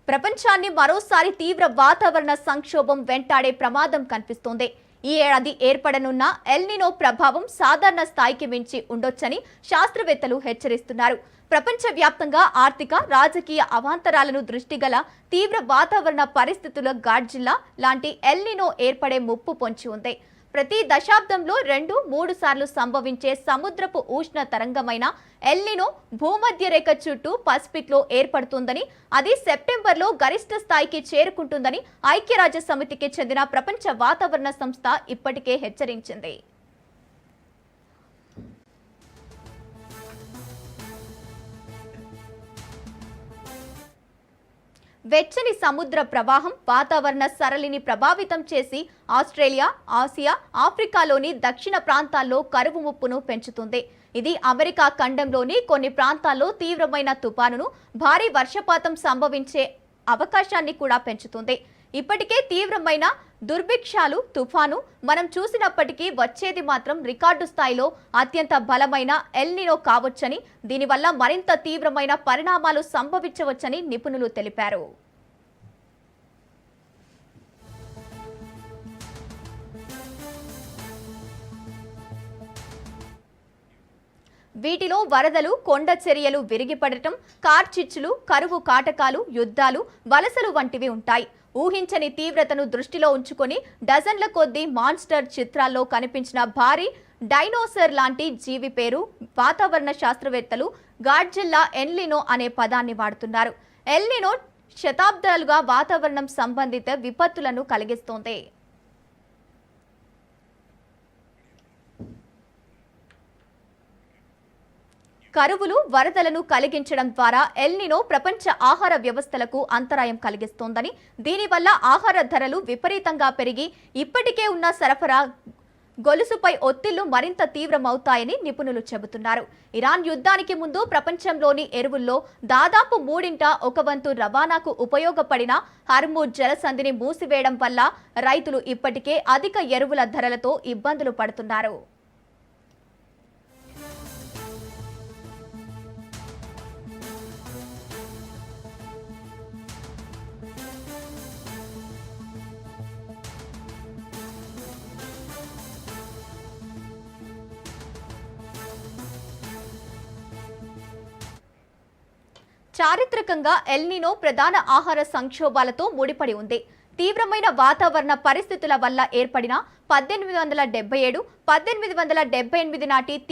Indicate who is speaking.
Speaker 1: ప్రపంచాన్ని మరోసారి తీవ్ర వాతావరణ సంక్షోభం వెంటాడే ప్రమాదం కనిపిస్తోంది. ఈ ఏడాది ఏర్పడనున్న ఎల్ నినో ప్రభావం సాధారణ స్థాయికి మించి ఉండొచ్చని శాస్త్రవేత్తలు హెచ్చరిస్తున్నారు. ప్రపంచవ్యాప్తంగా ఆర్థిక, రాజకీయ అవాంతరాలను దృష్టిగల తీవ్ర వాతావరణ పరిస్థితుల గాడ్జిల్లా లాంటి ఎల్ నినో ఏర్పడే ముప్పు పొంచి ఉంది. ప్రతి దశాబ్దంలో 2-3 సార్లు సంభవించే సముద్రపు ఉష్ణ తరంగమైన ఎల్ నినో భూమధ్య రేఖ చుట్టూ పసిఫిక్లో ఏర్పడుతుందని, అది సెప్టెంబర్లో గరిష్ట స్థాయికి చేరుకుంటుందని ఐక్యరాజ్య సమితికి చెందిన ప్రపంచ వాతావరణ సంస్థ ఇప్పటికే హెచ్చరించింది. వెచ్చని సముద్ర ప్రవాహం వాతావరణ సరళిని ప్రభావితం చేసి ఆస్ట్రేలియా, ఆసియా, ఆఫ్రికాలోని దక్షిణ ప్రాంతాల్లో కరువు ముప్పును పెంచుతుంది. ఇది అమెరికా ఖండంలోని కొన్ని ప్రాంతాల్లో తీవ్రమైన తుఫానును, భారీ వర్షపాతం సంభవించే అవకాశాన్ని కూడా పెంచుతుంది. ఇప్పటికే తీవ్రమైన దుర్భిక్షాలు, తుఫాను మనం చూసినప్పటికీ వచ్చేది మాత్రం రికార్డు స్థాయిలో అత్యంత బలమైన ఎల్ నినో కావచ్చని, దీనివల్ల మరింత తీవ్రమైన పరిణామాలు సంభవించవచ్చని నిపుణులు తెలిపారు. వీటిలో వరదలు, కొండ చర్యలు విరిగిపడటం, కార్చిచ్చులు, కరువు కాటకాలు, యుద్ధాలు, వలసలు వంటివి ఉంటాయి. ఊహించని తీవ్రతను దృష్టిలో ఉంచుకొని డజన్ల కొద్దీ మాన్స్టర్ చిత్రాల్లో కనిపించిన భారీ డైనోసర్ లాంటి జీవి పేరు వాతావరణ శాస్త్రవేత్తలు గాడ్జిల్లా ఎల్ నినో అనే పదాన్ని వాడుతున్నారు. ఎల్ నినో శతాబ్దాలుగా వాతావరణం సంబంధిత విపత్తులను కలిగిస్తోంది. కరువులు, వరదలను కలిగించడం ద్వారా ఎల్ నినో ప్రపంచ ఆహార వ్యవస్థలకు అంతరాయం కలిగిస్తోందని, దీనివల్ల ఆహార ధరలు విపరీతంగా పెరిగి ఇప్పటికే ఉన్న సరఫరా గొలుసుపై ఒత్తిళ్లు మరింత తీవ్రమవుతాయని నిపుణులు చెబుతున్నారు. ఇరాన్ యుద్ధానికి ముందు ప్రపంచంలోని ఎరువుల్లో దాదాపు 1/3 వంతు రవాణాకు ఉపయోగపడిన హర్ముజ్ జలసంధిని మూసివేయడం వల్ల రైతులు ఇప్పటికే అధిక ఎరువుల ధరలతో ఇబ్బందులు పడుతున్నారు. చారిత్రకంగా ఎల్ నినో ప్రధాన ఆహార సంక్షోభాలతో ముడిపడి ఉంది. తీవ్రమైన వాతావరణ పరిస్థితుల వల్ల ఏర్పడిన 1877, 1878 నాటి